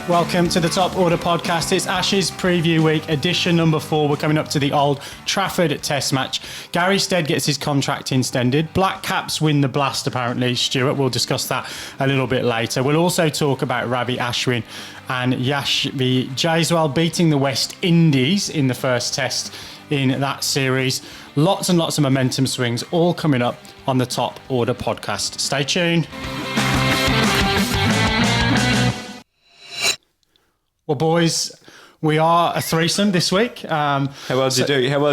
Welcome to the Top Order podcast. It's Ashes preview week, edition number 4. We're coming up to the Old Trafford test match. Gary Stead gets his contract extended. Black Caps win the blast, apparently, Stuart. We'll discuss that a little bit later. We'll also talk about Ravichandran Ashwin and Yashasvi Jaiswal beating the West Indies in the first test in that series. Lots and lots of momentum swings, all coming up on the Top Order podcast. Stay tuned. Well, boys, we are a threesome this week. How well did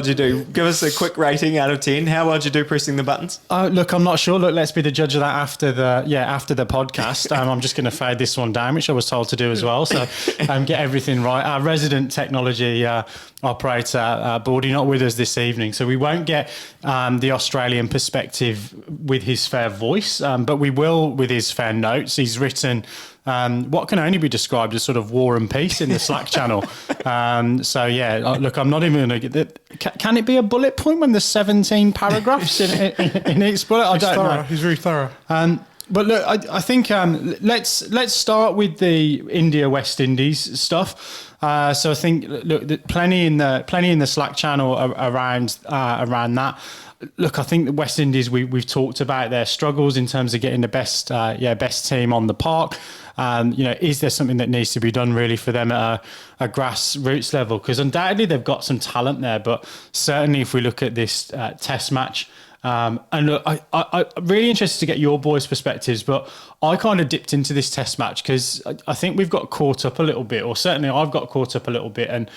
you do? Give us a quick rating out of 10. How well did you do pressing the buttons? Look, I'm not sure. Look, let's be the judge of that after the podcast. I'm just going to fade this one down, which I was told to do as well. So get everything right. Our resident technology operator, Bordy, not with us this evening. So we won't get the Australian perspective with his fair voice, but we will with his fair notes. He's written what can only be described as sort of war and peace in the Slack channel. Look, I'm not even going to get that. Can it be a bullet point when there's 17 paragraphs in each bullet? I don't know. He's very thorough. But look, I think let's start with the India-West Indies stuff. So I think look, plenty in the Slack channel around that. Look, I think the West Indies, we've talked about their struggles in terms of getting the best team on the park. Is there something that needs to be done really for them at a grassroots level? Because undoubtedly they've got some talent there, but certainly if we look at this test match, and look, I'm really interested to get your boys' perspectives, but I kind of dipped into this test match because I think we've got caught up a little bit, or certainly I've got caught up a little bit, and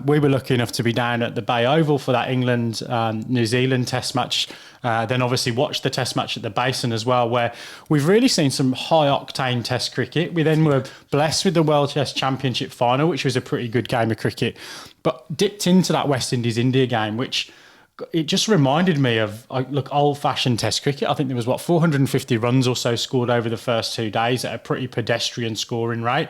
we were lucky enough to be down at the Bay Oval for that England-New Zealand test match, then obviously watched the test match at the Basin as well, where we've really seen some high-octane test cricket. We then were blessed with the World Test Championship final, which was a pretty good game of cricket, but dipped into that West Indies-India game, which it just reminded me of, old-fashioned test cricket. I think there was, 450 runs or so scored over the first 2 days at a pretty pedestrian scoring rate.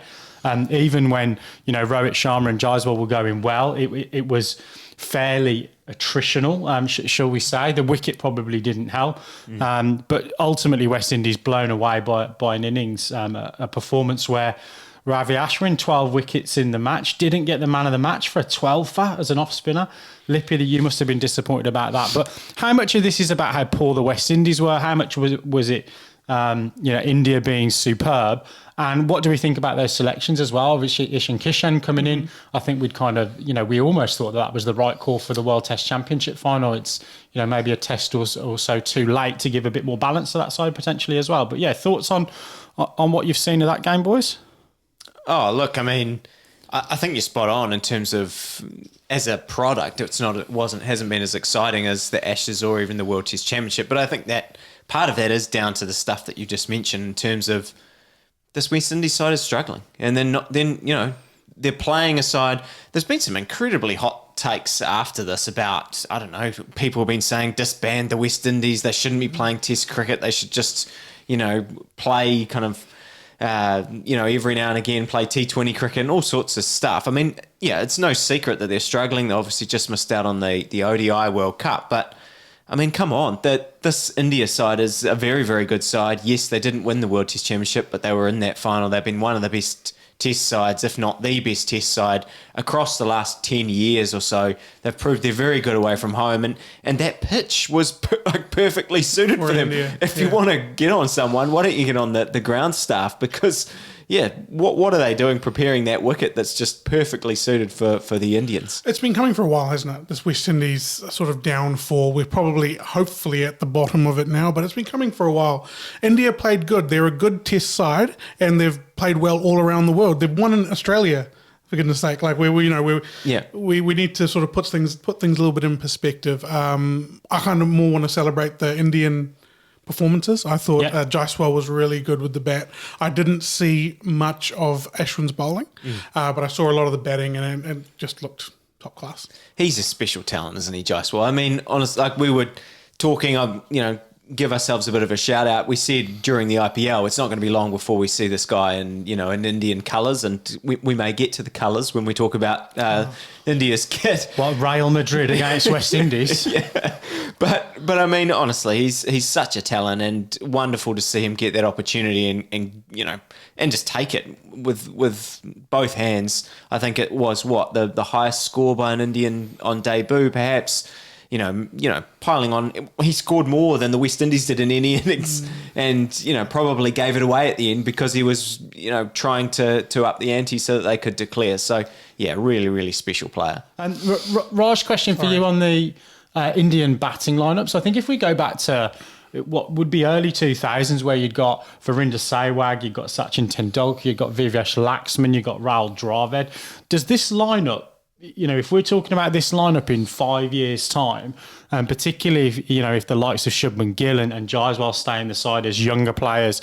Even when, Rohit Sharma and Jaiswal were going well, it was fairly attritional, shall we say. The wicket probably didn't help. But ultimately, West Indies blown away by an innings, a performance where Ravichandran Ashwin, 12 wickets in the match, didn't get the man of the match for a 12-fer as an off-spinner. Lippy, you must have been disappointed about that. But how much of this is about how poor the West Indies were? How much was it India being superb? And what do we think about those selections as well? Obviously, Ishan Kishan coming in. I think we'd kind of, we almost thought that was the right call for the World Test Championship final. It's, maybe a test or so too late to give a bit more balance to that side potentially as well. But yeah, thoughts on what you've seen of that game, boys? Oh, look, I think you're spot on in terms of as a product. Hasn't been as exciting as the Ashes or even the World Test Championship. But I think that part of that is down to the stuff that you just mentioned in terms of this West Indies side is struggling, and they're playing a side. There's been some incredibly hot takes after this about, I don't know, people have been saying disband the West Indies. They shouldn't be playing Test cricket. They should just play kind of. Every now and again play T20 cricket and all sorts of stuff. It's no secret that they're struggling. They obviously just missed out on the ODI World Cup. But, come on. This India side is a very, very good side. Yes, they didn't win the World Test Championship, but they were in that final. They've been one of the best Test sides, if not the best Test side, across the last 10 years or so. They've proved they're very good away from home. And that pitch was perfectly suited for them. India. If you want to get on someone, why don't you get on the ground staff? Because, what are they doing preparing that wicket that's just perfectly suited for the Indians? It's been coming for a while, hasn't it? This West Indies sort of downfall. We're probably, hopefully, at the bottom of it now, but it's been coming for a while. India played good. They're a good Test side, and they've played well all around the world. They've won in Australia, for goodness sake. We need to sort of put things a little bit in perspective. I kind of more want to celebrate the Indian performances. I thought Jaiswal was really good with the bat. I didn't see much of Ashwin's bowling, but I saw a lot of the batting, and it just looked top class. He's a special talent, isn't he, Jaiswal? Honestly, we were talking, give ourselves a bit of a shout out. We said during the IPL, it's not going to be long before we see this guy in Indian colours, and we may get to the colours when we talk about India's kit. What, Real Madrid against West Indies? Yeah. But I mean, honestly, he's such a talent, and wonderful to see him get that opportunity and just take it with both hands. I think it was the highest score by an Indian on debut, perhaps. Piling on. He scored more than the West Indies did in any innings, and probably gave it away at the end because he was trying to up the ante so that they could declare. So yeah, really, really special player. And Raj, question for you on the Indian batting lineup. So I think if we go back to what would be early 2000s, where you'd got Virender Sehwag, you've got Sachin Tendulkar, you've got Vivesh Laxman, you've got Rahul Dravid. Does this lineup, if we're talking about this lineup in 5 years' time, and particularly if the likes of Shubman Gill and Jaiswal stay in the side as younger players,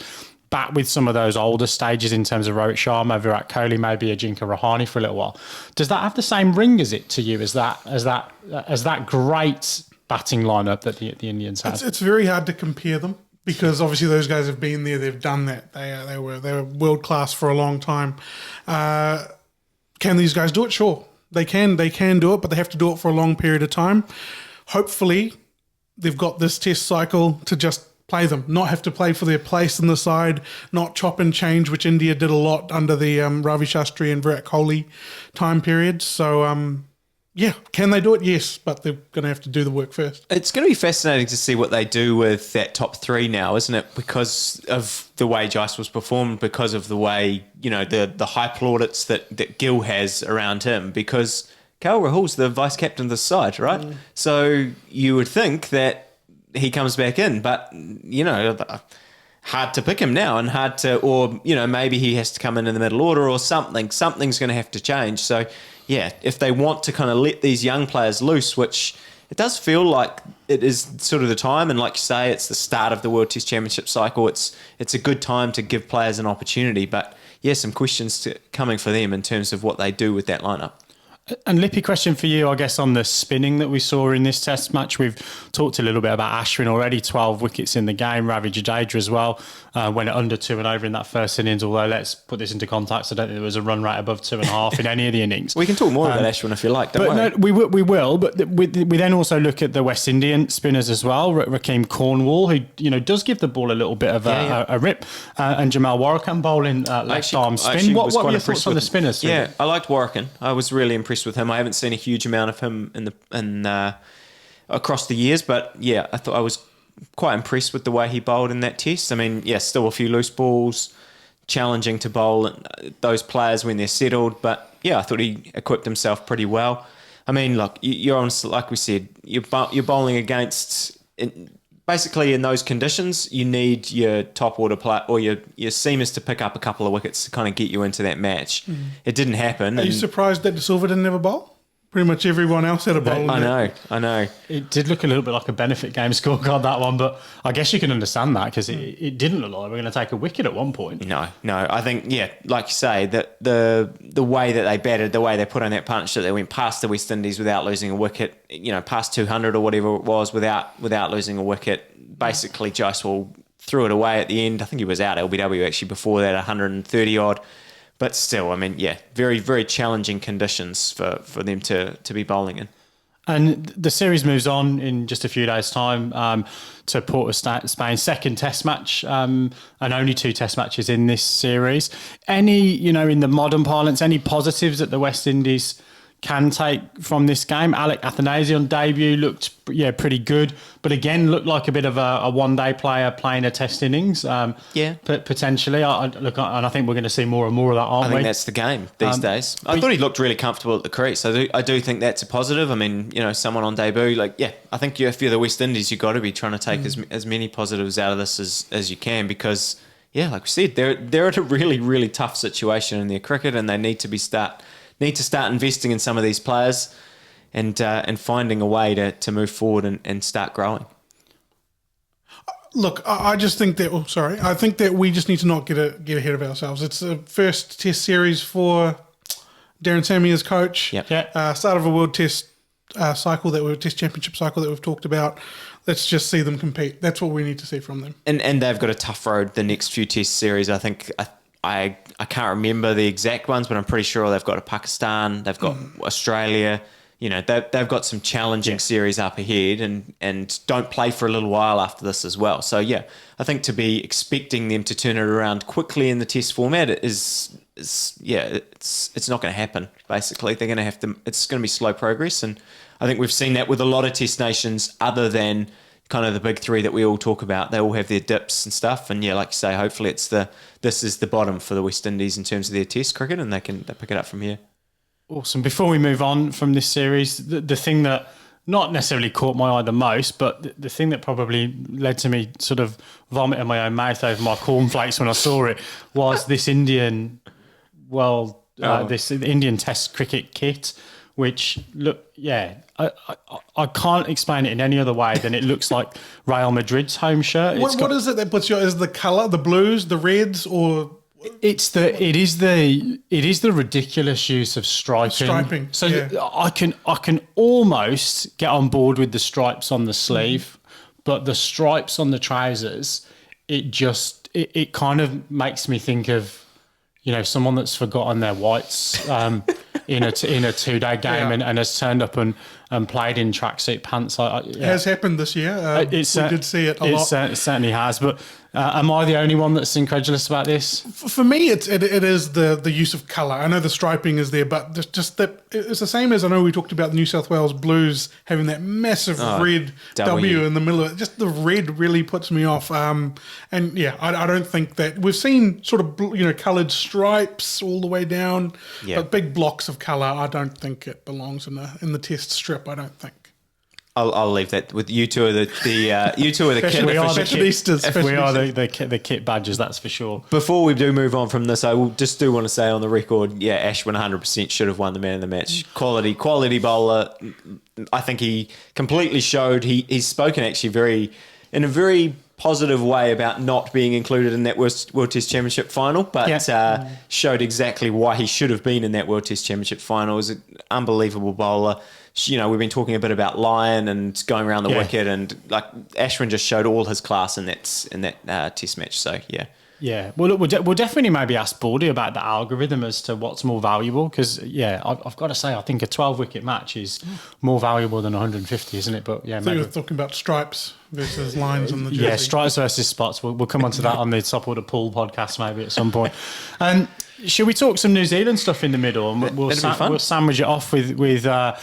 back with some of those older stages in terms of Rohit Sharma, Virat Kohli, maybe Ajinkya Rahane for a little while, does that have the same ring as it to you as that great batting lineup that the Indians have? It's very hard to compare them, because obviously those guys have been there, they've done that, they were world class for a long time. Can these guys do it? Sure. They can do it, but they have to do it for a long period of time. Hopefully, they've got this test cycle to just play them, not have to play for their place in the side, not chop and change, which India did a lot under the Ravi Shastri and Virat Kohli time period. So, can they do it? Yes, but they're going to have to do the work first. It's going to be fascinating to see what they do with that top three now, isn't it? Because of the way Jaiswal's performed, because of the way, the high plaudits that Gill has around him, because KL Rahul's the vice-captain of the side, right? So you would think that he comes back in, but, hard to pick him now, and hard to, or, maybe he has to come in the middle order or something. Something's going to have to change. So, yeah, if they want to kind of let these young players loose, which it does feel like it is sort of the time, and like you say, it's the start of the World Test Championship cycle. It's a good time to give players an opportunity. But, yeah, some questions coming for them in terms of what they do with that lineup. And Lippy, question for you, I guess, on the spinning that we saw in this test match. We've talked a little bit about Ashwin already, 12 wickets in the game, Ravi Jadeja as well, went under 2 and over in that first innings, although let's put this into context, I don't think there was a run rate above 2.5 in any of the innings. We can talk more about Ashwin if you like, don't worry. No, we will, but we then also look at the West Indian spinners as well, Rakeem Cornwall, who does give the ball a little bit of a rip, and Jamal Warrican bowling left arm spin. What were your thoughts on the spinners? Yeah, I liked Warrican. I was really impressed with him. I haven't seen a huge amount of him across the years, but yeah, I thought I was quite impressed with the way he bowled in that test. I mean, yeah, still a few loose balls, challenging to bowl those players when they're settled, but yeah, I thought he equipped himself pretty well. I mean, look, you're on, like we said, you're bowling against. Basically, in those conditions, you need your top order player or your seamers to pick up a couple of wickets to kind of get you into that match. It didn't happen. Are you surprised that De Silva didn't have a bowl? Pretty much everyone else had a bowl. I know. It did look a little bit like a benefit game scorecard, that one, but I guess you can understand that because it didn't look like we were going to take a wicket at one point. No. I think, yeah, like you say, that the way that they batted, the way they put on that partnership, they went past the West Indies without losing a wicket, past 200 or whatever it was without losing a wicket. Basically, Jaiswal threw it away at the end. I think he was out LBW actually before that, 130 odd. But still, I mean, yeah, very, very challenging conditions for them to be bowling in. And the series moves on in just a few days' time to Port of Spain, second test match, and only 2 test matches in this series. Any, in the modern parlance, any positives that the West Indies can take from this game? Alick Athanaze on debut looked, pretty good, but again looked like a bit of a one-day player playing a test innings. Potentially. And I think we're going to see more and more of that, aren't we? I think that's the game these days. I thought he looked really comfortable at the crease. I do think that's a positive. I mean, someone on debut, I think if you're the West Indies, you've got to be trying to take as many positives out of this as you can because, like we said, they're at a really, really tough situation in their cricket and they need to start investing in some of these players and finding a way to move forward and start growing. Look, I just think that. I think that we just need to not get ahead of ourselves. It's the first Test series for Darren Sammy as coach. Yep. Start of a World Test cycle Test Championship cycle that we've talked about. let's just see them compete. That's what we need to see from them. And they've got a tough road the next few Test series. I think I can't remember the exact ones, but I'm pretty sure they've got a Pakistan, they've got Australia. You know, they've got some challenging series up ahead, and don't play for a little while after this as well. So yeah, I think to be expecting them to turn it around quickly in the Test format it's not going to happen. Basically, they're going to have to. It's going to be slow progress, and I think we've seen that with a lot of Test nations, other than kind of the big three that we all talk about. They all have their dips and stuff, and yeah, like you say, hopefully this is the bottom for the West Indies in terms of their Test cricket, and they pick it up from here. Awesome. Before we move on from this series, the thing that not necessarily caught my eye the most, but the thing that probably led to me sort of vomiting my own mouth over my cornflakes when I saw it was this Indian Test cricket kit, which I can't explain it in any other way than it looks like Real Madrid's home shirt. What is it that puts you? Is the colour, the blues, the reds, or? It is the ridiculous use of striping. So I can almost get on board with the stripes on the sleeve, but the stripes on the trousers, it kind of makes me think of, you know, someone that's forgotten their whites in a 2-day game and has turned up and played in tracksuit pants. It has happened this year. We did see it a lot. It certainly has. But am I the only one that's incredulous about this? For me, it is the use of colour. I know the striping is there, but just that it's the same as I know we talked about the New South Wales Blues having that massive red W in the middle of it. Just the red really puts me off. And yeah, I don't think that we've seen sort of coloured stripes all the way down, but big blocks of colour. I don't think it belongs in the Test strip. I don't think. I'll leave that with you two. The you two are the kit. We are the kit badges, that's for sure. Before we do move on from this, I do want to say on the record, Ashwin 100% should have won the man of the match. Quality bowler. I think he completely showed. He's spoken actually in a very positive way about not being included in that World Test Championship final, but showed exactly why he should have been in that World Test Championship final. He was an unbelievable bowler. You know, we've been talking a bit about Lyon and going around the wicket, and like Ashwin just showed all his class in that Test match. So yeah. Yeah, well, look, we'll definitely maybe ask Baldy about the algorithm as to what's more valuable, because I've got to say I think a 12-wicket match is more valuable than 150, isn't it? But yeah, maybe. You were talking about stripes versus lines on the jersey. Yeah, stripes versus spots. We'll come on to that on the Top Order Pool podcast maybe at some point. Should we talk some New Zealand stuff in the middle, and we'll sandwich it off with a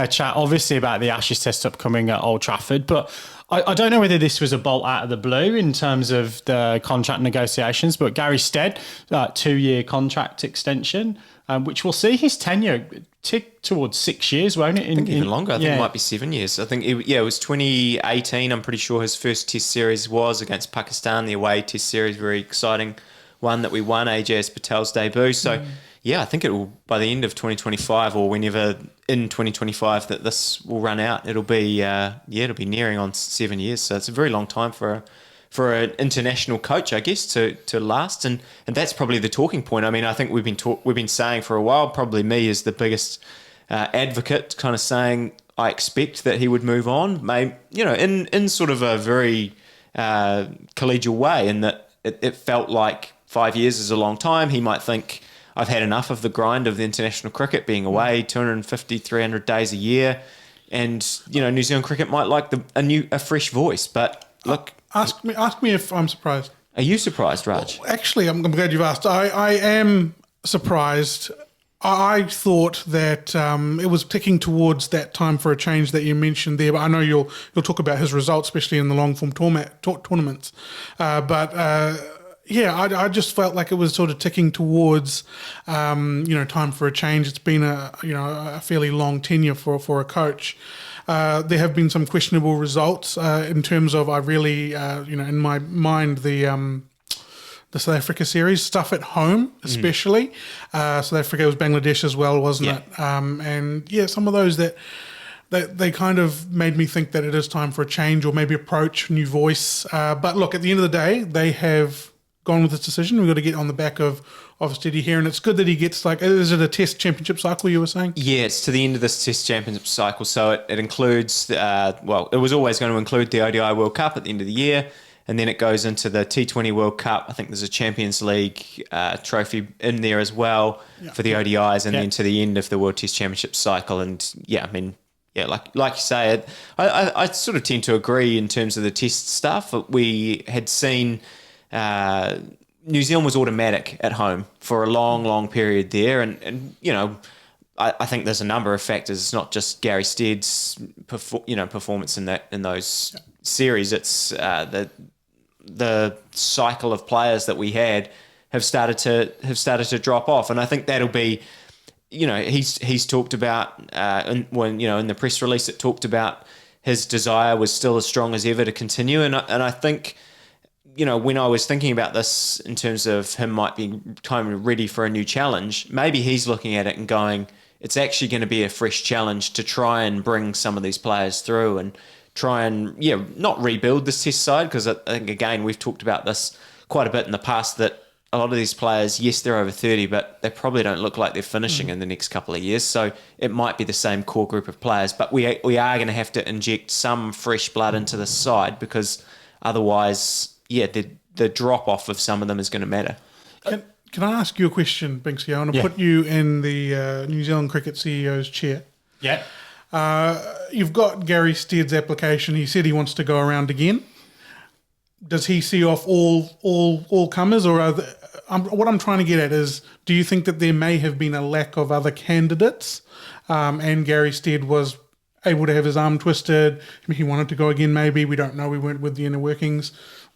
chat, obviously, about the Ashes Test upcoming at Old Trafford. But I don't know whether this was a bolt out of the blue in terms of the contract negotiations, but Gary Stead, 2-year contract extension, which will see his tenure tick towards 6 years, won't it? I think even longer. I think it might be 7 years. I think it was 2018. I'm pretty sure his first Test series was against Pakistan, the away Test series, very exciting one that we won, AJS Patel's debut. So, I think it will, by the end of 2025 or whenever in 2025 that this will run out, it'll be nearing on 7 years. So it's a very long time for an international coach, I guess, to last. And that's probably the talking point. I mean, I think we've been saying for a while, probably me as the biggest advocate, kind of saying I expect that he would move on, in sort of a very collegial way, in that it felt like 5 years is a long time. He might think, I've had enough of the grind of the international cricket, being away 250, 300 days a year. And, New Zealand cricket might like a fresh voice. But look... Ask me if I'm surprised. Are you surprised, Raj? Well, actually, I'm glad you've asked. I am surprised. I thought that it was ticking towards that time for a change that you mentioned there. But I know you'll talk about his results, especially in the long-form tournaments. I just felt like it was sort of ticking towards, time for a change. It's been a fairly long tenure for a coach. There have been some questionable results in terms of in my mind the South Africa series stuff at home, especially. South Africa was Bangladesh as well, wasn't it? Some of those that they kind of made me think that it is time for a change or maybe approach, new voice. But look, at the end of the day, they have gone with this decision? We've got to get on the back of Steady here, and it's good that he gets is it a Test championship cycle you were saying? Yeah, it's to the end of this Test championship cycle, so it includes, it was always going to include the ODI World Cup at the end of the year, and then it goes into the T20 World Cup. I think there's a Champions League trophy in there as well for the ODIs, and then to the end of the World Test Championship cycle. And like you say, I sort of tend to agree in terms of the Test stuff. We had seen New Zealand was automatic at home for a long period there, and I think there's a number of factors. It's not just Gary Stead's performance in those series. It's the cycle of players that we had have started to drop off, and I think that'll be, he's talked about in the press release it talked about his desire was still as strong as ever to continue, and I think, when I was thinking about this in terms of him might be kind of ready for a new challenge, maybe he's looking at it and going, it's actually going to be a fresh challenge to try and bring some of these players through and try and, not rebuild this Test side, because I think, again, we've talked about this quite a bit in the past, that a lot of these players, yes, they're over 30, but they probably don't look like they're finishing in the next couple of years. So it might be the same core group of players, but we are going to have to inject some fresh blood into the side, because otherwise, the drop-off of some of them is going to matter. Can I ask you a question, Binksy? I want to put you in the New Zealand Cricket CEO's chair. Yeah. You've got Gary Stead's application. He said he wants to go around again. Does he see off all comers, or what I'm trying to get at is, do you think that there may have been a lack of other candidates, and Gary Stead was able to have his arm twisted? He wanted to go again, maybe. We don't know. We weren't with the inner workings.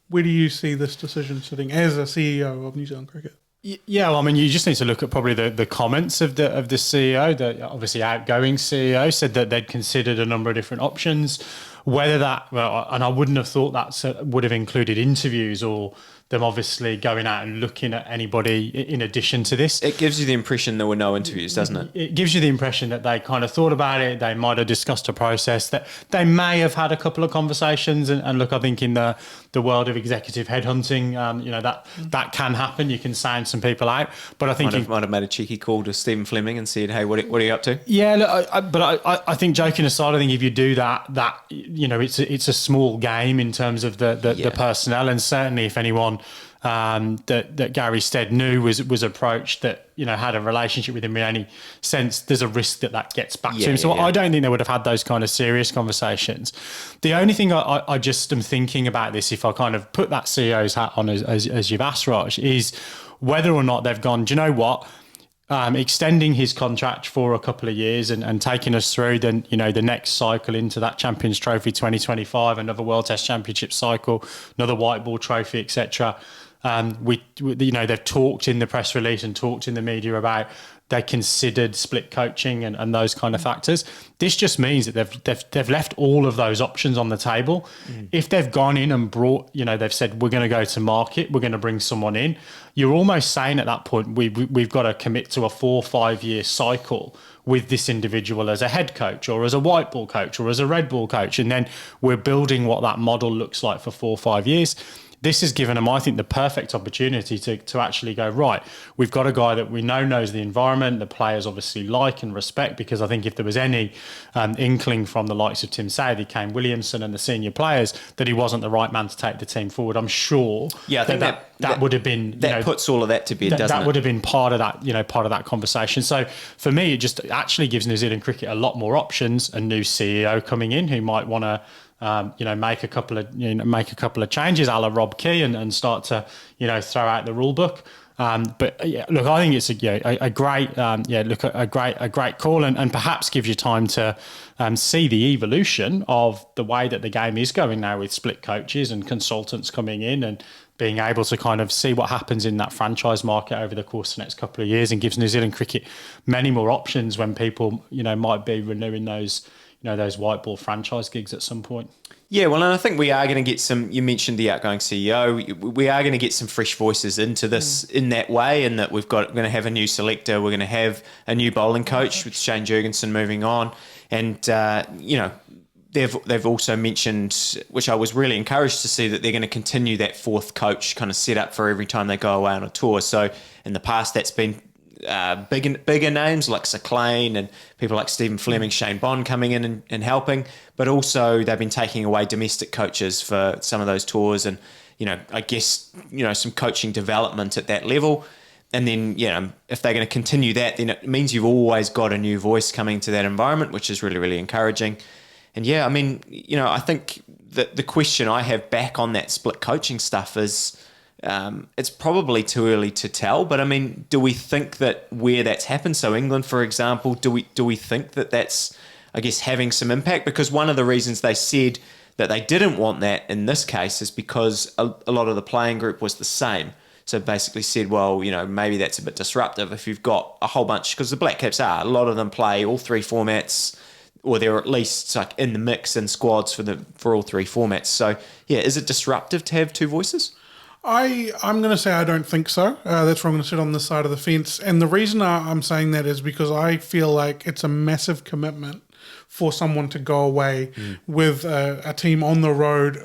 Where do you see this decision sitting as a CEO of New Zealand Cricket? Yeah, well, I mean, you just need to look at probably the comments of the CEO. The obviously outgoing CEO said that they'd considered a number of different options. Whether that, and I wouldn't have thought that would have included interviews or them obviously going out and looking at anybody in addition to this. It gives you the impression there were no interviews, doesn't it? It gives you the impression that they kind of thought about it. They might have discussed a process, that they may have had a couple of conversations. And look, I think in the world of executive headhunting, that can happen. You can sound some people out. But I think might have made a cheeky call to Stephen Fleming and said, hey, what are you up to? Yeah, look, but I think, joking aside, I think if you do that it's a small game in terms of the personnel, and certainly if anyone that Gary Stead knew was approached, that had a relationship with him in any sense, there's a risk that gets back to him. So I don't think they would have had those kind of serious conversations. The only thing I just am thinking about this, if I kind of put that CEO's hat on as you've asked, Raj, is whether or not they've gone, do you know what? Extending his contract for a couple of years and taking us through the next cycle into that Champions Trophy 2025, another World Test Championship cycle, another white ball trophy, etc. They've talked in the press release and talked in the media about they considered split coaching and those kind of factors. This just means that they've left all of those options on the table. If they've gone in and brought, they've said, we're going to go to market, we're going to bring someone in, you're almost saying at that point, we've got to commit to a 4 or 5 year cycle with this individual as a head coach or as a white ball coach or as a red ball coach. And then we're building what that model looks like for 4 or 5 years. This has given them, I think, the perfect opportunity to actually go, right, we've got a guy that we know knows the environment, the players obviously like and respect, because I think if there was any inkling from the likes of Tim Southey, Kane Williamson and the senior players that he wasn't the right man to take the team forward, I'm sure I think that would have been... That puts all of that to bed, doesn't it? That would have been part of that conversation. So for me, it just actually gives New Zealand cricket a lot more options, a new CEO coming in who might want to make a couple of changes, a la Rob Key, and start to throw out the rule book. But look, I think it's a great call, and perhaps gives you time to see the evolution of the way that the game is going now, with split coaches and consultants coming in and being able to kind of see what happens in that franchise market over the course of the next couple of years, and gives New Zealand cricket many more options when people might be renewing those white ball franchise gigs at some point. Yeah, well, and I think we are going to get some, you mentioned the outgoing CEO, we are going to get some fresh voices into this in that way, and that we're going to have a new selector, we're going to have a new bowling coach with Shane Jurgensen moving on, and, they've also mentioned, which I was really encouraged to see, that they're going to continue that fourth coach kind of set up for every time they go away on a tour. So in the past, that's been bigger names like Sir Clane and people like Stephen Fleming, Shane Bond coming in and helping. But also they've been taking away domestic coaches for some of those tours, and I guess some coaching development at that level. And then, if they're going to continue that, then it means you've always got a new voice coming to that environment, which is really, really encouraging. And I think that the question I have back on that split coaching stuff is, it's probably too early to tell. But I mean, do we think that where that's happened, so England, for example, do we think that that's, I guess, having some impact? Because one of the reasons they said that they didn't want that in this case is because a lot of the playing group was the same. So basically said, well, maybe that's a bit disruptive if you've got a whole bunch, because the Black Caps a lot of them play all three formats, or they're at least like in the mix in squads for all three formats. So yeah, is it disruptive to have two voices? I'm going to say I don't think so. That's where I'm going to sit on this side of the fence. And the reason I'm saying that is because I feel like it's a massive commitment for someone to go away with a team on the road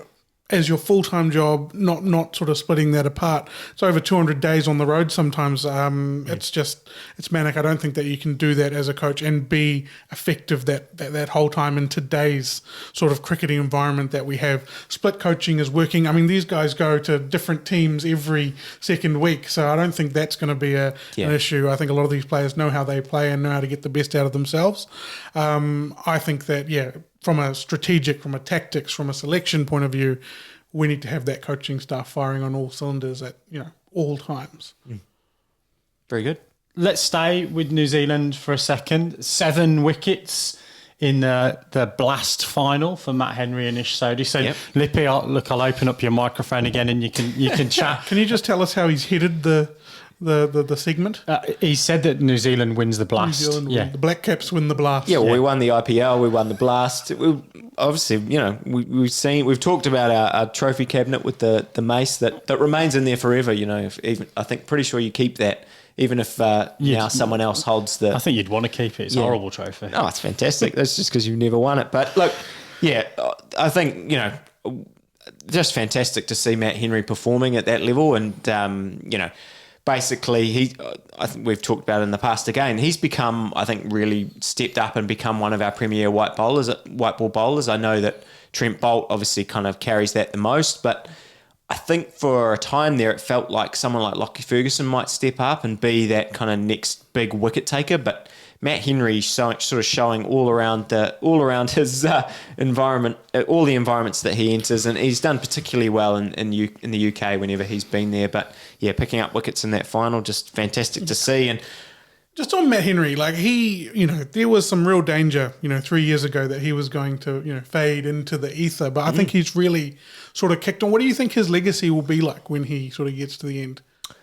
as your full-time job, not sort of splitting that apart. It's over 200 days on the road sometimes. It's manic. I don't think that you can do that as a coach and be effective that whole time in today's sort of cricketing environment that we have. Split coaching is working. I mean, these guys go to different teams every second week, so I don't think that's going to be an issue. I think a lot of these players know how they play and know how to get the best out of themselves. I think that, from a strategic, from a tactics, from a selection point of view, we need to have that coaching staff firing on all cylinders at all times. Very good. Let's stay with New Zealand for a second. 7 wickets in the Blast final for Matt Henry and Ish Sodhi. So, Lippy, I'll open up your microphone again and you can chat. Can you just tell us how he's headed the segment? He said that New Zealand wins the Blast. New Zealand the Black Caps win the Blast. Yeah, well, we won the IPL, we won the Blast. Obviously, we've talked about our trophy cabinet with the mace that remains in there forever. I think pretty sure you keep that, even if now someone else holds the. I think you'd want to keep it. It's a horrible trophy. Oh, it's fantastic. That's just because you've never won it. But look, I think just fantastic to see Matt Henry performing at that level, and basically, I think we've talked about it in the past again. He's become, I think, really stepped up and become one of our premier white ball bowlers. I know that Trent Boult obviously kind of carries that the most, but I think for a time there, it felt like someone like Lockie Ferguson might step up and be that kind of next big wicket taker. But Matt Henry sort of showing all around his environment, all the environments that he enters, and he's done particularly well in the UK whenever he's been there. But picking up wickets in that final, just fantastic to see. And just on Matt Henry, like there was some real danger, 3 years ago that he was going to, fade into the ether. But I think he's really sort of kicked on. What do you think his legacy will be like when he sort of gets to the end?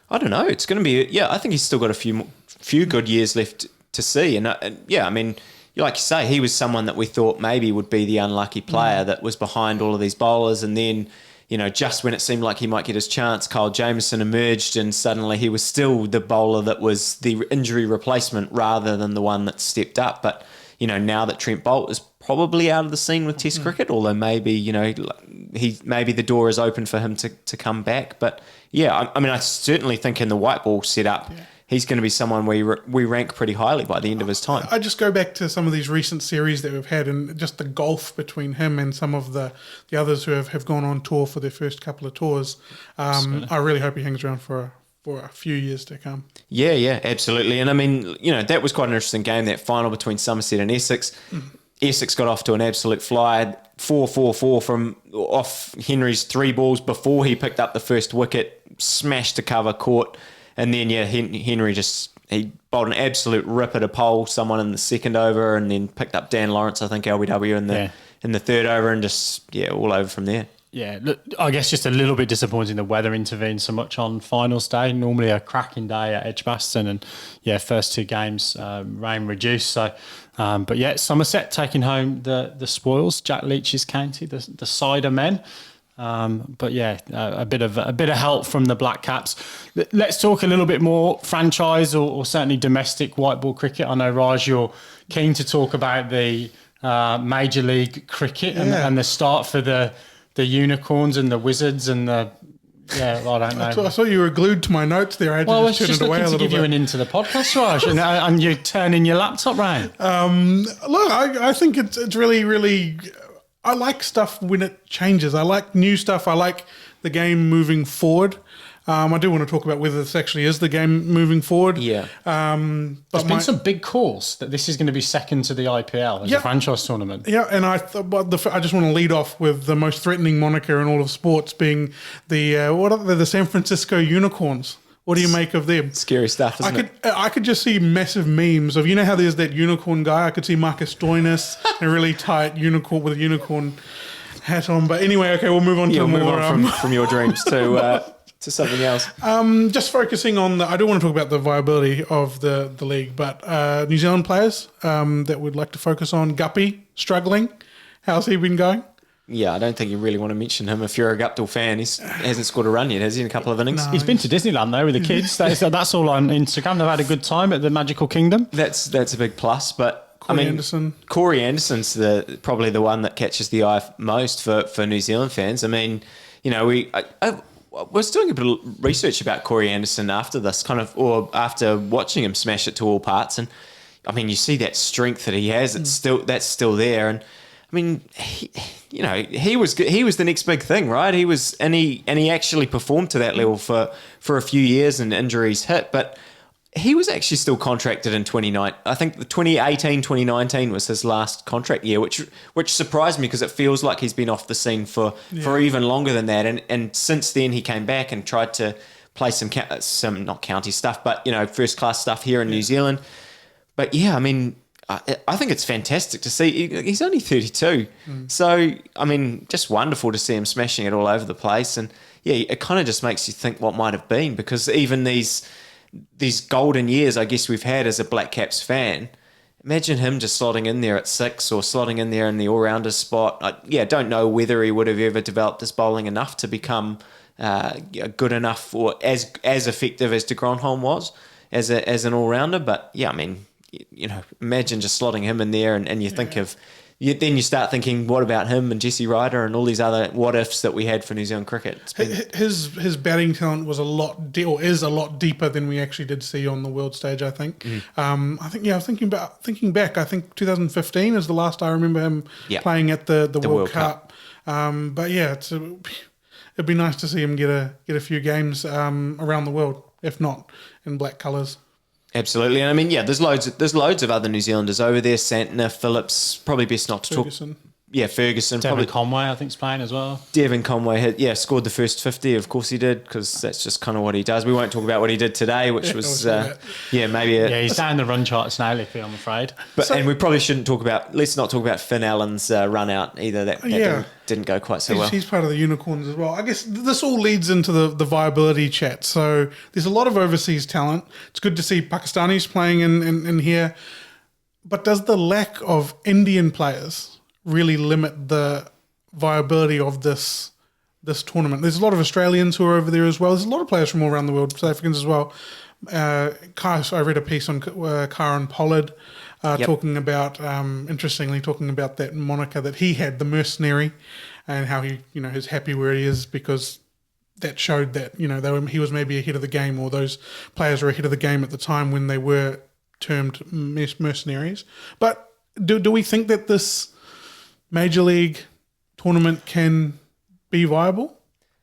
I don't know. It's going to be, I think he's still got a few good years left to see. And I mean, like you say, he was someone that we thought maybe would be the unlucky player that was behind all of these bowlers. And then, just when it seemed like he might get his chance, Kyle Jamieson emerged and suddenly he was still the bowler that was the injury replacement rather than the one that stepped up. But, now that Trent Boult is probably out of the scene with Test cricket, although maybe, maybe the door is open for him to come back. But I certainly think in the white ball setup, he's going to be someone we rank pretty highly by the end of his time. I just go back to some of these recent series that we've had and just the gulf between him and some of the others who have gone on tour for their first couple of tours. I really hope he hangs around for a few years to come. Yeah, absolutely. And I mean, that was quite an interesting game, that final between Somerset and Essex. Essex got off to an absolute fly, 4-4-4 from off Henry's 3 balls before he picked up the first wicket, smashed to cover, caught. And then, Henry he bowled an absolute rip at a pole, someone in the second over, and then picked up Dan Lawrence, I think, LBW in the third over, and just, all over from there. Yeah, look, I guess just a little bit disappointing the weather intervened so much on finals day. Normally a cracking day at Edgbaston, and first 2 games rain reduced. So, but Somerset taking home the spoils. Jack Leach's county, the cider men. But a bit of help from the Black Caps. Let's talk a little bit more franchise or certainly domestic white ball cricket. I know, Raj, you're keen to talk about the Major League Cricket and the start for the unicorns and the wizards and the I don't know. I saw you were glued to my notes there. I had to just turn it away a little bit. Give you an into the podcast, Raj, and you're turning your laptop round. Look, I think it's really, really. I like stuff when it changes. I like new stuff. I like the game moving forward. I do want to talk about whether this actually is the game moving forward. Yeah. There's been some big calls that this is going to be second to the IPL as a franchise tournament. Yeah, and I just want to lead off with the most threatening moniker in all of sports being the San Francisco Unicorns. What do you make of them? Scary stuff, isn't it? I could just see massive memes of, how there's that unicorn guy. I could see Marcus Stoinis in a really tight unicorn with a unicorn hat on. But anyway, okay, we'll move on to more from your dreams to something else. Just focusing on I do want to talk about the viability of the league, but New Zealand players that we'd like to focus on. Guppy, struggling. How's he been going? Yeah, I don't think you really want to mention him if you're a Guptill fan. He hasn't scored a run yet, has he, in a couple of innings? No, he's been to Disneyland, though, with the kids. That's all on Instagram. They've had a good time at the Magical Kingdom. That's a big plus, but Anderson. Corey Anderson's probably the one that catches the eye most for New Zealand fans. I mean, I was doing a bit of research about Corey Anderson after this, or after watching him smash it to all parts, and I mean, you see that strength that he has. That's still there, and I mean, he was the next big thing, right? He was, and he actually performed to that level for a few years, and injuries hit, but he was actually still contracted in 2019. I think the 2018, 2019 was his last contract year, which surprised me because it feels like he's been off the scene for even longer than that. And since then he came back and tried to play some not county stuff, but first class stuff here in New Zealand. But yeah, I mean, I think it's fantastic to see. He's only 32, so I mean, just wonderful to see him smashing it all over the place. And yeah, it kind of just makes you think what might have been, because even these golden years, I guess, we've had as a Black Caps fan, imagine him just slotting in there at 6 or slotting in there in the all-rounder spot. I don't know whether he would have ever developed his bowling enough to become good enough or as effective as de Grandhomme was as an all-rounder. But yeah, I mean, imagine just slotting him in there, and you think of... Then you start thinking, what about him and Jesse Ryder and all these other what-ifs that we had for New Zealand cricket? His batting talent was is a lot deeper than we actually did see on the world stage, I think. I think, thinking back, I think 2015 is the last I remember him playing at the World Cup. But yeah, it'd be nice to see him get a few games around the world, if not in black colours. Absolutely, and I mean, yeah, there's loads of other New Zealanders over there. Santner, Phillips, probably best not to Ferguson. talk. Yeah, Ferguson. Devon Conway, I think, is playing as well. Devon Conway scored the first 50. Of course he did, because that's just kind of what he does. We won't talk about what he did today, which was he's down the run charts now, Lippy, I'm afraid. And we probably shouldn't talk about. Let's not talk about Finn Allen's run out either. That didn't go quite so well. He's part of the unicorns as well. I guess this all leads into the viability chat. So there's a lot of overseas talent. It's good to see Pakistanis playing in here, but does the lack of Indian players really limit the viability of this tournament? There's a lot of Australians who are over there as well. There's a lot of players from all around the world, South Africans as well. I read a piece on Karen Pollard talking about that moniker that he had, the mercenary, and how he, is happy where he is because that showed that, he was maybe ahead of the game, or those players were ahead of the game at the time when they were termed mercenaries. But do we think that this Major League tournament can be viable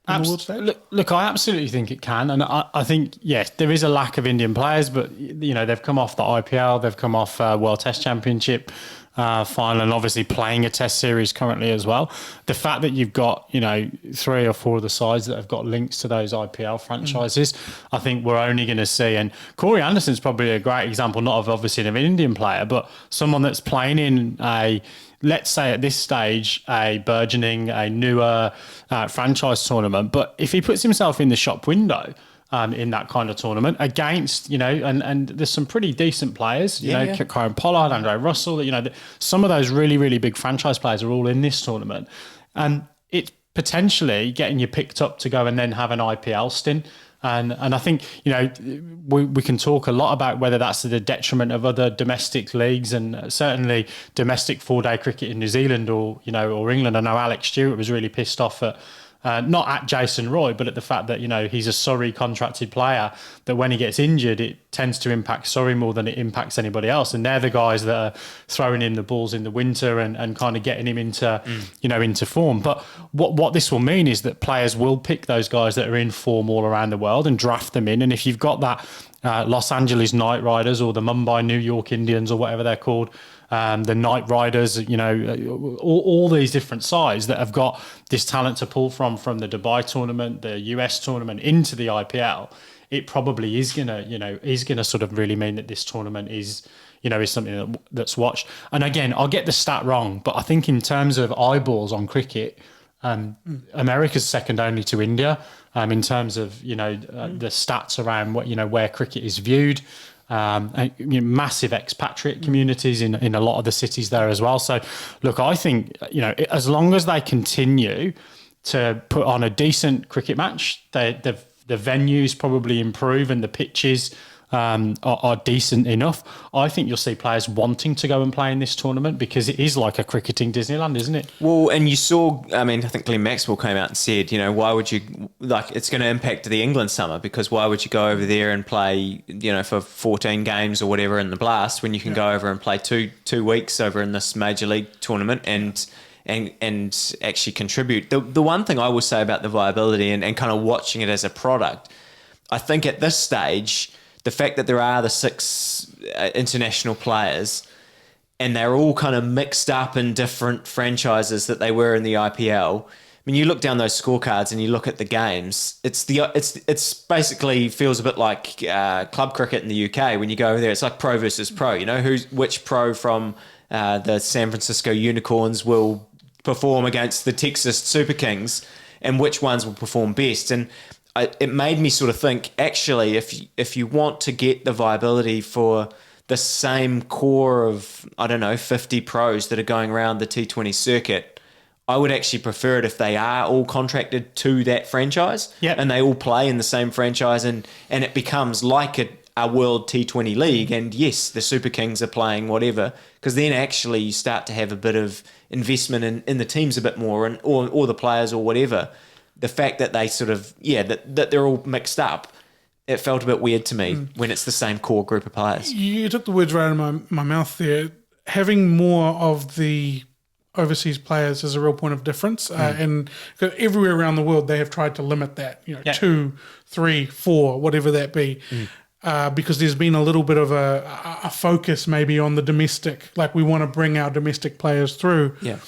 on the world stage? Look, I absolutely think it can, and I think, yes, there is a lack of Indian players, but they've come off the IPL, they've come off World Test Championship final, and obviously playing a Test series currently as well. The fact that you've got 3 or 4 of the sides that have got links to those IPL franchises, I think we're only going to see. And Corey Anderson's probably a great example, not of obviously an Indian player, but someone that's playing in let's say at this stage, a burgeoning, a newer franchise tournament. But if he puts himself in the shop window in that kind of tournament against, and there's some pretty decent players, Karen Pollard, Andre Russell, some of those really, really big franchise players are all in this tournament. And it's potentially getting you picked up to go and then have an IPL stint. And I think, we can talk a lot about whether that's to the detriment of other domestic leagues, and certainly domestic 4-day cricket in New Zealand or England. I know Alex Stewart was really pissed off at, not at Jason Roy, but at the fact that, he's a Surrey contracted player, that when he gets injured, it tends to impact Surrey more than it impacts anybody else. And they're the guys that are throwing in the balls in the winter and kind of getting him into, into form. But what this will mean is that players will pick those guys that are in form all around the world and draft them in. And if you've got that Los Angeles Knight Riders or the Mumbai New York Indians or whatever they're called, the Knight Riders, all these different sides that have got this talent to pull from the Dubai tournament, the US tournament into the IPL, it probably is gonna sort of really mean that this tournament is something that's watched. And again, I'll get the stat wrong, but I think in terms of eyeballs on cricket, America's second only to India in terms of the stats around where cricket is viewed. Massive expatriate communities in a lot of the cities there as well. So, look, I think as long as they continue to put on a decent cricket match, the venues probably improve and the pitches are decent enough. I think you'll see players wanting to go and play in this tournament because it is like a cricketing Disneyland, isn't it? Well, and you saw, I think Glenn Maxwell came out and said, why would you, it's going to impact the England summer, because why would you go over there and play, for 14 games or whatever in the Blast when you can go over and play two weeks over in this Major League tournament and actually contribute. The one thing I will say about the viability and kind of watching it as a product, I think at this stage, the fact that there are the 6 international players and they're all kind of mixed up in different franchises that they were in the IPL. You look down those scorecards and you look at the games. It's basically feels a bit like club cricket in the UK. When you go over there, it's like pro versus pro. Which pro from the San Francisco Unicorns will perform against the Texas Super Kings, and which ones will perform best. And it made me sort of think, actually, if you want to get the viability for the same core of, 50 pros that are going around the T20 circuit, I would actually prefer it if they are all contracted to that franchise and they all play in the same franchise and it becomes like a world T20 league. And yes, the Super Kings are playing whatever, because then actually you start to have a bit of investment in the teams a bit more or the players or whatever. The fact that they sort of, that they're all mixed up, it felt a bit weird to me when it's the same core group of players. You took the words right out of my mouth there. Having more of the overseas players is a real point of difference. And everywhere around the world, they have tried to limit that, 2, 3, 4, whatever that be. Because there's been a little bit of a focus maybe on the domestic, like we want to bring our domestic players through. Yeah.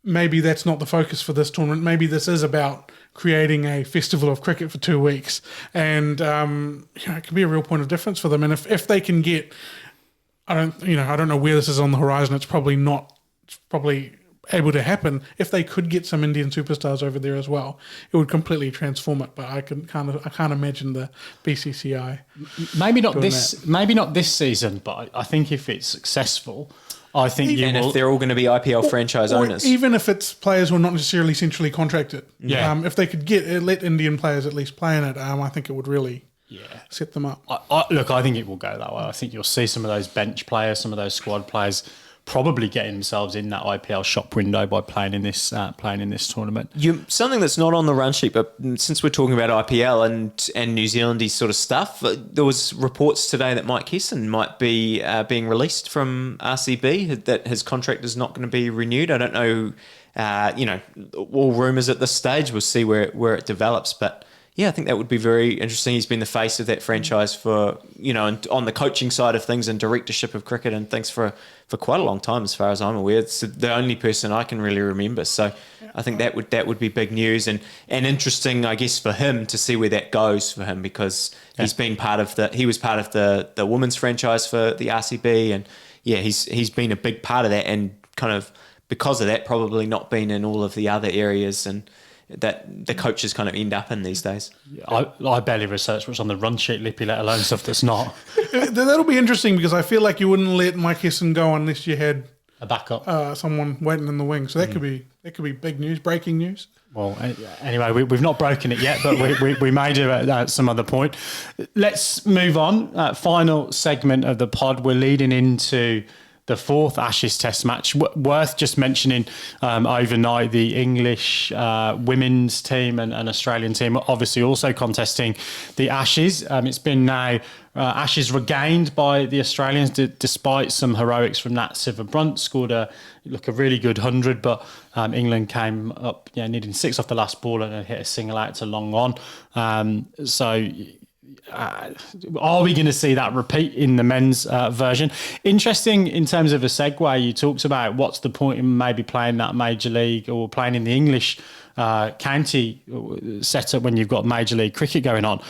Maybe that's not the focus for this tournament. Maybe this is about creating a festival of cricket for 2 weeks. And, it can be a real point of difference for them. And if they can get, I don't know where this is on the horizon. It's probably able to happen. If they could get some Indian superstars over there as well, it would completely transform it. But I can't imagine the BCCI. Maybe not this season, but I think if it's successful, I think if they're all going to be IPL franchise owners, even if it's players who are not necessarily centrally contracted, if they could let Indian players at least play in it, I think it would really set them up. I think it will go that way. I think you'll see some of those bench players, some of those squad players probably getting themselves in that IPL shop window by playing in this tournament. Something that's not on the run sheet, but since we're talking about IPL and New Zealandy sort of stuff, there was reports today that Mike Hesson might be being released from RCB, that his contract is not going to be renewed. I don't know, all rumours at this stage. We'll see where it develops, but yeah, I think that would be very interesting. He's been the face of that franchise for, and on the coaching side of things and directorship of cricket and things for quite a long time, as far as I'm aware. It's the only person I can really remember. So I think that would be big news and interesting, I guess, for him to see where that goes for him, because he's been he was part of the women's franchise for the RCB, and he's been a big part of that, and kind of because of that probably not been in all of the other areas and that the coaches kind of end up in these days. I barely research what's on the run sheet, Lippy, let alone stuff that's not. That'll be interesting, because I feel like you wouldn't let Mike Hesson go unless you had a backup, someone waiting in the wing. So that could be That could be big news, breaking news. Well, anyway, we've not broken it yet, but we may do it at some other point. Let's move on. Final segment of the pod. We're leading into the fourth Ashes Test match. Worth just mentioning overnight the English women's team and Australian team obviously also contesting the Ashes. It's been now Ashes regained by the Australians despite some heroics from Nat Sciver-Brunt. Scored a really good 100, but England came up needing 6 off the last ball and hit a single out to long on. Are we going to see that repeat in the men's version? Interesting in terms of a segue, you talked about what's the point in maybe playing that Major League or playing in the English county setup when you've got Major League cricket going on.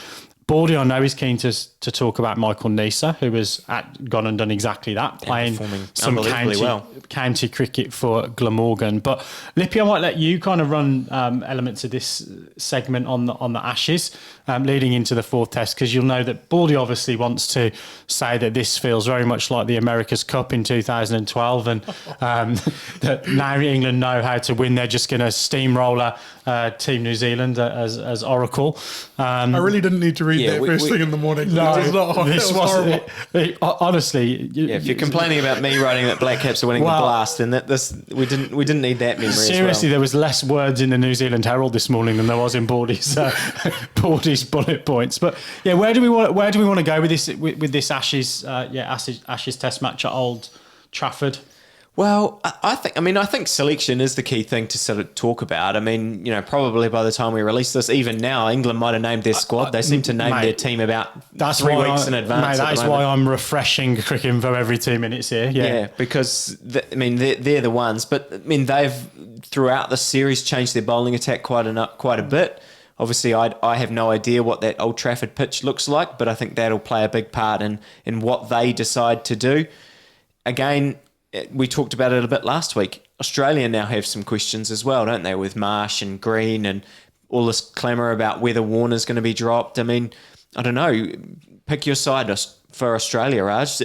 Baldy, I know, is keen to talk about Michael Neser, who has gone and done exactly that, playing some county cricket for Glamorgan. But Lippy, I might let you kind of run elements of this segment on the Ashes leading into the fourth test, because you'll know that Baldy obviously wants to say that this feels very much like the America's Cup in 2012 and that now England know how to win. They're just going to steamroller Team New Zealand as Oracle. I really didn't need to read that first thing in the morning. No, this was honestly. If you're complaining about me writing that Black Caps are winning the Blast, then we didn't need that memory. Seriously, as well. There was less words in the New Zealand Herald this morning than there was in Baldy's bullet points. But yeah, where do we want to go with this Ashes Ashes Test match at Old Trafford? Well, I think selection is the key thing to sort of talk about. I mean, probably by the time we release this, even now, England might have named their squad. They seem to name their team about 3 weeks in advance. That is why I'm refreshing cricket info every 2 minutes here. Yeah, because they're the ones. But I mean, they've throughout the series changed their bowling attack quite a bit. Obviously, I have no idea what that Old Trafford pitch looks like, but I think that'll play a big part in what they decide to do. Again, we talked about it a bit last week. Australia now have some questions as well, don't they, with Marsh and Green and all this clamour about whether Warner's going to be dropped. I mean, I don't know. Pick your side for Australia, Raj.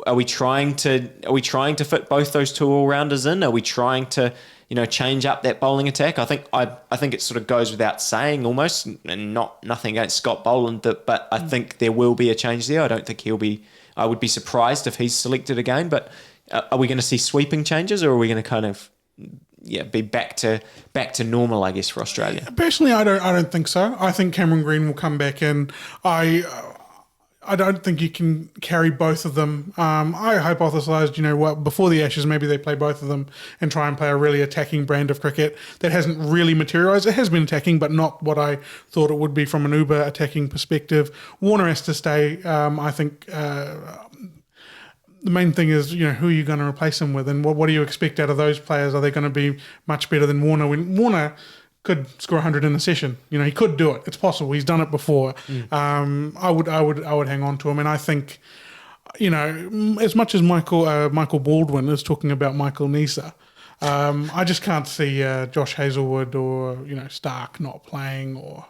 Are we trying to fit both those 2 all-rounders in? Are we trying to change up that bowling attack? I think it sort of goes without saying almost, and nothing against Scott Boland, but I think there will be a change there. I don't think he'll be. I would be surprised if he's selected again, but. Are we going to see sweeping changes, or are we going to kind of be back to normal, I guess, for Australia? Personally, I don't think so. I think Cameron Green will come back in. I don't think you can carry both of them. I hypothesised, before the Ashes, maybe they play both of them and try and play a really attacking brand of cricket. That hasn't really materialised. It has been attacking, but not what I thought it would be from an uber attacking perspective. Warner has to stay. I think. The main thing is, who are you going to replace him with, and what do you expect out of those players? Are they going to be much better than Warner? When Warner could score 100 in a session, he could do it. It's possible. He's done it before. I would hang on to him, and I think, as much as Michael Baldwin is talking about Michael Neser, I just can't see Josh Hazlewood or Stark not playing, or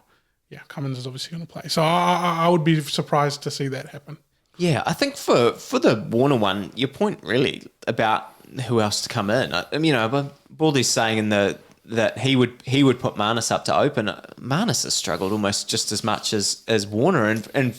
Cummins is obviously going to play. So I would be surprised to see that happen. Yeah, I think for the Warner one, your point really about who else to come in. Baldy's saying that he would put Marnus up to open. Marnus has struggled almost just as much as Warner, and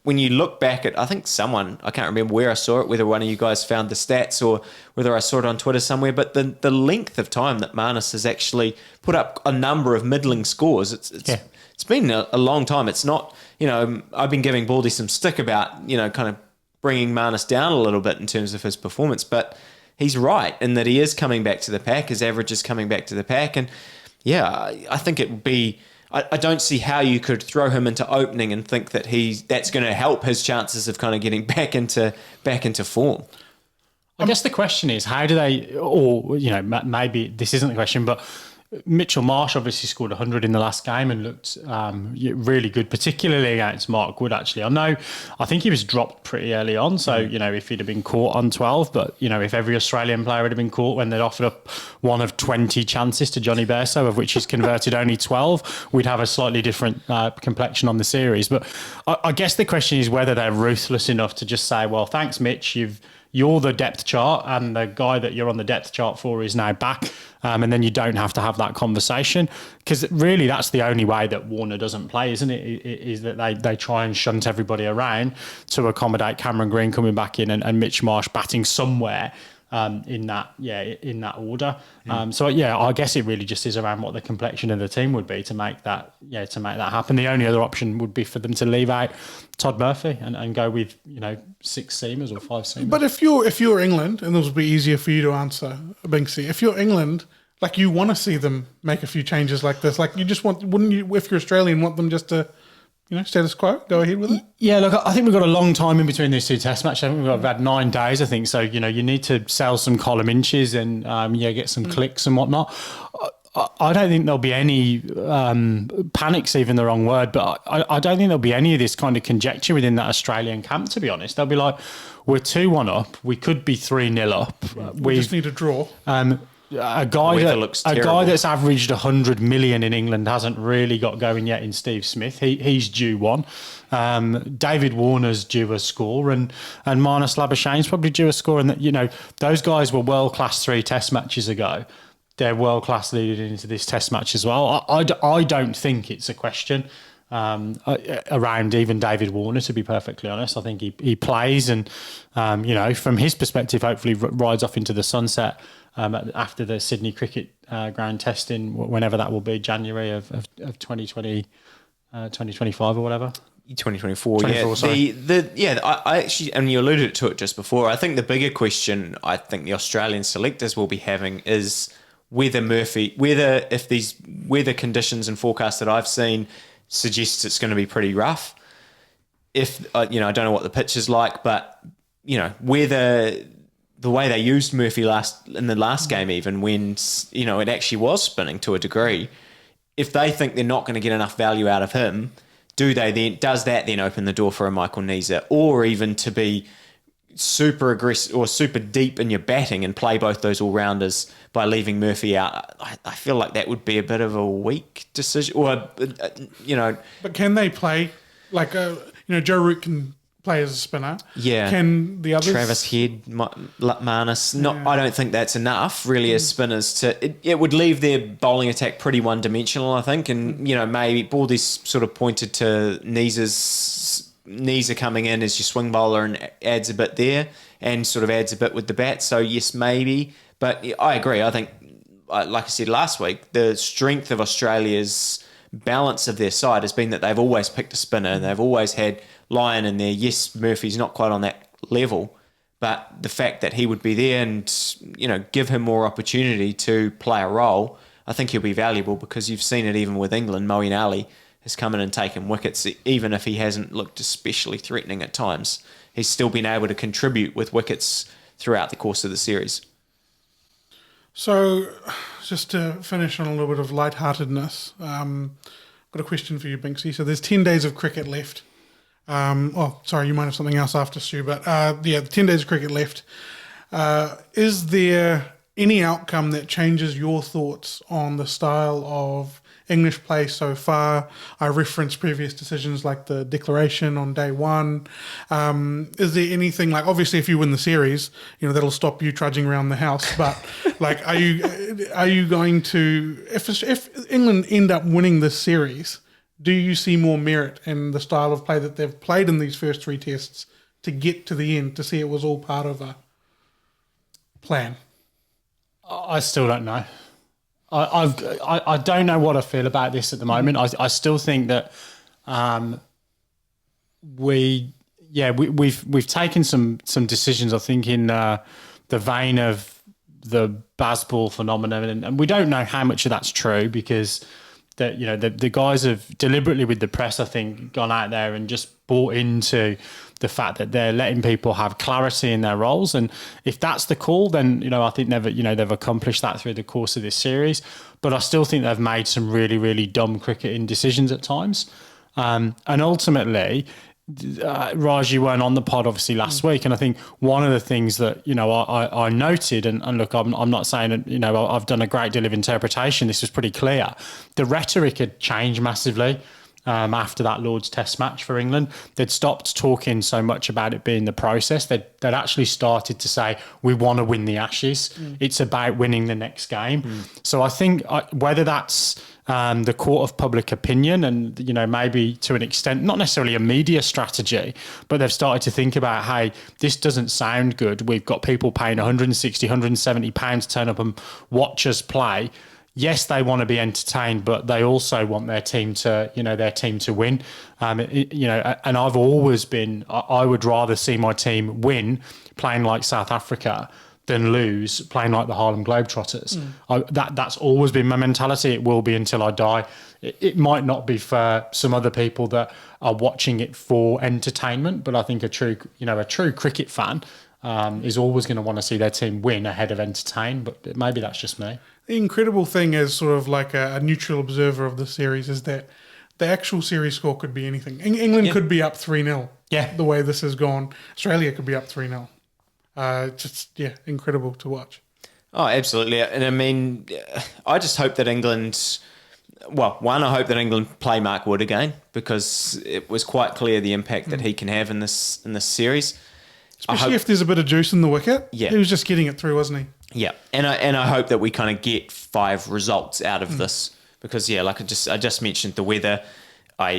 when you look back at, I think I can't remember where I saw it, whether one of you guys found the stats or whether I saw it on Twitter somewhere, but the length of time that Marnus has actually put up a number of middling scores, it's been a long time. It's not. I've been giving Baldy some stick about, kind of bringing Marnus down a little bit in terms of his performance, but he's right in that he is coming back to the pack. His average is coming back to the pack. And I think it would be, I don't see how you could throw him into opening and think that that's going to help his chances of kind of getting back into form. I guess the question is, how do they, or, maybe this isn't the question, but Mitchell Marsh obviously scored 100 in the last game and looked really good, particularly against Mark Wood, actually. I think he was dropped pretty early on, so, if he'd have been caught on 12, but, if every Australian player had been caught when they'd offered up one of 20 chances to Johnny Bairstow, of which he's converted only 12, we'd have a slightly different complexion on the series. But I guess the question is whether they're ruthless enough to just say, well, thanks, Mitch, you've you're the depth chart and the guy that you're on the depth chart for is now back. And then you don't have to have that conversation, because really that's the only way that Warner doesn't play, isn't it? Is that they try and shunt everybody around to accommodate Cameron Green coming back in and Mitch Marsh batting somewhere in that order. So I guess it really just is around what the complexion of the team would be to make that happen. The only other option would be for them to leave out Todd Murphy and go with 6 seamers or 5 seamers. But if you're England, and this will be easier for you to answer, Binksy, if you're England, like, you want to see them make a few changes like this, like you just wouldn't you, if you're Australian, want them just to status quo, go ahead with it? Yeah, look, I think we've got a long time in between these 2 test matches. I think we've had 9 days, I think. So, you need to sell some column inches and, get some clicks and whatnot. I don't think there'll be any panic's even the wrong word, but I don't think there'll be any of this kind of conjecture within that Australian camp, to be honest. They'll be like, we're 2-1 up. We could be 3-0 up. We just need a draw. A guy that's averaged 100 million in England hasn't really got going yet in Steve Smith. He's due one. David Warner's due a score, and Marnus Labuschagne's probably due a score. And those guys were world class 3 test matches ago. They're world class leading into this test match as well. I don't think it's a question around even David Warner, to be perfectly honest. I think he plays and from his perspective, hopefully rides off into the sunset. After the Sydney Cricket Ground testing, whenever that will be, January of 2020, 2025 or whatever. 2024, I actually, and you alluded to it just before, I think the bigger question I think the Australian selectors will be having is if these weather conditions and forecasts that I've seen suggests it's going to be pretty rough. If, I don't know what the pitch is like, but, whether the way they used Murphy in the last game, even when it actually was spinning to a degree, if they think they're not going to get enough value out of him, does that then open the door for a Michael Neser, or even to be super aggressive or super deep in your batting and play both those all rounders by leaving Murphy out? I feel like that would be a bit of a weak decision, or But can they play like Joe Root can play as a spinner? Yeah. Can the others? Travis Head, Marnus. I don't think that's enough really as spinners to. It would leave their bowling attack pretty one dimensional, I think, and maybe Baldy's sort of pointed to Neser coming in as your swing bowler and adds a bit there and sort of adds a bit with the bat. So yes, maybe, but I agree. I think, like I said last week, the strength of Australia's balance of their side has been that they've always picked a spinner and they've always had Lyon in there. Yes, Murphy's not quite on that level, but the fact that he would be there and give him more opportunity to play a role, I think he'll be valuable, because you've seen it even with England. Moeen Ali has come in and taken wickets, even if he hasn't looked especially threatening at times. He's still been able to contribute with wickets throughout the course of the series. So, just to finish on a little bit of lightheartedness, got a question for you, Binksy. So there's 10 days of cricket left. Sorry, you might have something else after Stu, but 10 days of cricket left. Is there any outcome that changes your thoughts on the style of English play so far? I referenced previous decisions like the declaration on day one. Is there anything, like, obviously if you win the series, that'll stop you trudging around the house, but like, are you going to, if England end up winning this series, do you see more merit in the style of play that they've played in these first 3 tests to get to the end, to see it was all part of a plan? I still don't know. I don't know what I feel about this at the moment. I still think that we've taken some decisions, I think, in the vein of the Bazball phenomenon, and we don't know how much of that's true, because the guys have deliberately, with the press, I think, gone out there and just bought into the fact that they're letting people have clarity in their roles. And if that's the call, then, I think they've accomplished that through the course of this series. But I still think they've made some really, really dumb cricketing decisions at times. And ultimately, Raj, you weren't on the pod obviously last week, and I think one of the things that I noted, and look, I'm not saying that I've done a great deal of interpretation. This was pretty clear. The rhetoric had changed massively. after that Lord's Test match for England. They'd stopped talking so much about it being the process. They'd actually started to say, we want to win the Ashes. It's about winning the next game. So I think whether that's the court of public opinion and, maybe to an extent, not necessarily a media strategy, but they've started to think about, hey, this doesn't sound good. We've got people paying 160, 170 pounds to turn up and watch us play. Yes, they want to be entertained, but they also want their team to, win. And I've always been, I would rather see my team win playing like South Africa than lose playing like the Harlem Globetrotters. That's always been my mentality. It will be until I die. It might not be for some other people that are watching it for entertainment, but I think a true cricket fan is always going to want to see their team win ahead of entertain. But maybe that's just me. The incredible thing as sort of like a neutral observer of the series is that the actual series score could be anything. England could be up 3-0. Yeah. The way this has gone. Australia could be up 3-0. Incredible to watch. Oh, absolutely. And I mean, I just hope that England... Well, one, I hope that England play Mark Wood again, because it was quite clear the impact that he can have in this series. Especially if there's a bit of juice in the wicket. Yeah. He was just getting it through, wasn't he? Yeah, and I hope that we kind of get 5 results out of this, because like I just mentioned the weather. I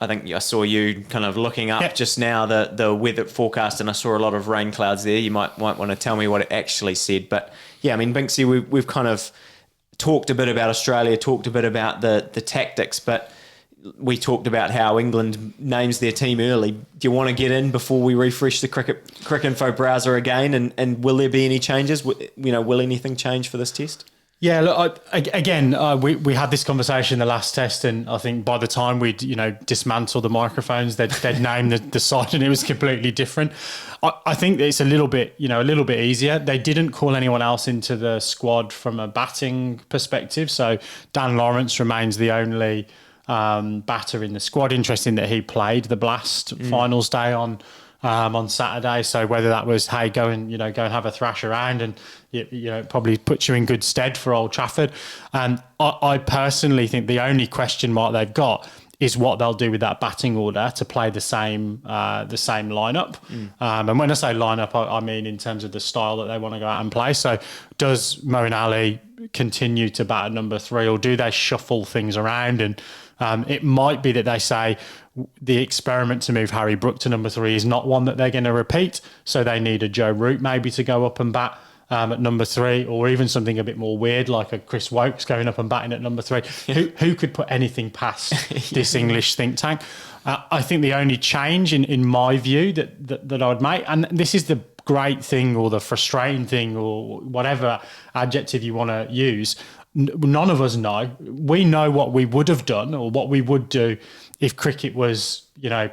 think I saw you kind of looking up just now the weather forecast, and I saw a lot of rain clouds there. You might want to tell me what it actually said, but yeah, I mean, Binksy, we've kind of talked a bit about Australia, talked a bit about the tactics, but we talked about how England names their team early. Do you want to get in before we refresh the Cricket Info browser again? And will there be any changes? Will anything change for this test? Yeah, look, we had this conversation the last test, and I think by the time we'd dismantle the microphones, they'd name the side, and it was completely different. I think it's a little bit easier. They didn't call anyone else into the squad from a batting perspective, so Dan Lawrence remains the only batter in the squad. Interesting that he played the Blast finals day on Saturday. So whether that was, hey, go and have a thrash around, and probably puts you in good stead for Old Trafford. And I personally think the only question mark they've got is what they'll do with that batting order to play the same lineup. And when I say lineup, I mean in terms of the style that they want to go out and play. So does Moeen Ali continue to bat at number 3, or do they shuffle things around? And it might be that they say the experiment to move Harry Brook to number 3 is not one that they're going to repeat. So they need a Joe Root maybe to go up and bat at number 3, or even something a bit more weird like a Chris Wokes going up and batting at number 3. Who could put anything past this English think tank? I think the only change in my view that I would make, and this is the great thing or the frustrating thing or whatever adjective you want to use, none of us know. We know what we would have done or what we would do if cricket was,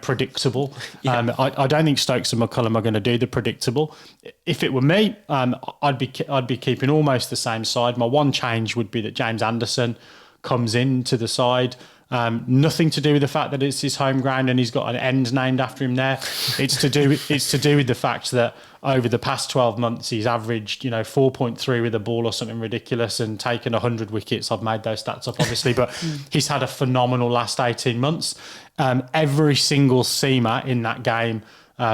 predictable. I don't think Stokes and McCullum are going to do the predictable. If it were me, I'd be keeping almost the same side. My one change would be that James Anderson comes into the side. Nothing to do with the fact that it's his home ground and he's got an end named after him there. It's to do with the fact that over the past 12 months he's averaged 4.3 with a ball or something ridiculous and taken 100 wickets. I've made those stats up obviously, but he's had a phenomenal last 18 months. Every single seamer in that game,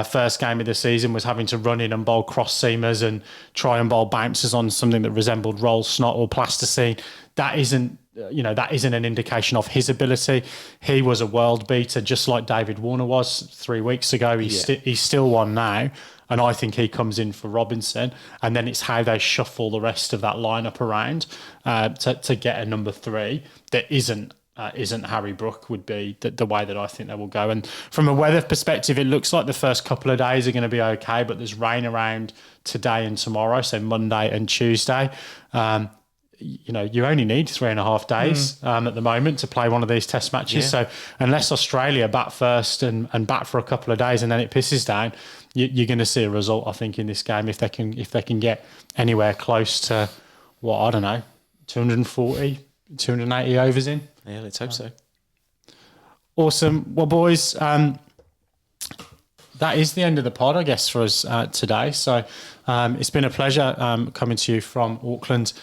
first game of the season, was having to run in and bowl cross seamers and try and bowl bouncers on something that resembled roll snot or plasticine. That isn't an indication of his ability. He was a world beater, just like David Warner was 3 weeks ago. He's still one now, and I think he comes in for Robinson. And then it's how they shuffle the rest of that lineup around to get a number 3 that isn't Harry Brook would be the way that I think they will go. And from a weather perspective, it looks like the first couple of days are going to be okay, but there's rain around today and tomorrow, so Monday and Tuesday. You only need 3.5 days at the moment to play one of these test matches. So unless Australia bat first and bat for a couple of days and then it pisses down, you're going to see a result, I think, in this game if they can get anywhere close to 240, 280 overs in. Yeah, let's hope so. Awesome. Well, boys, that is the end of the pod, I guess, for us today. So it's been a pleasure coming to you from Auckland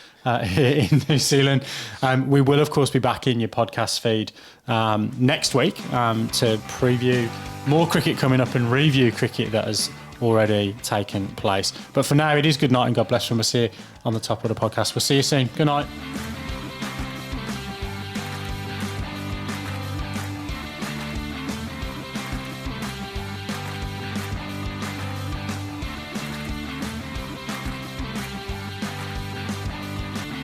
here in New Zealand. We will, of course, be back in your podcast feed next week to preview more cricket coming up and review cricket that has already taken place. But for now, it is good night and God bless from us here on the Top of the Podcast. We'll see you soon. Good night.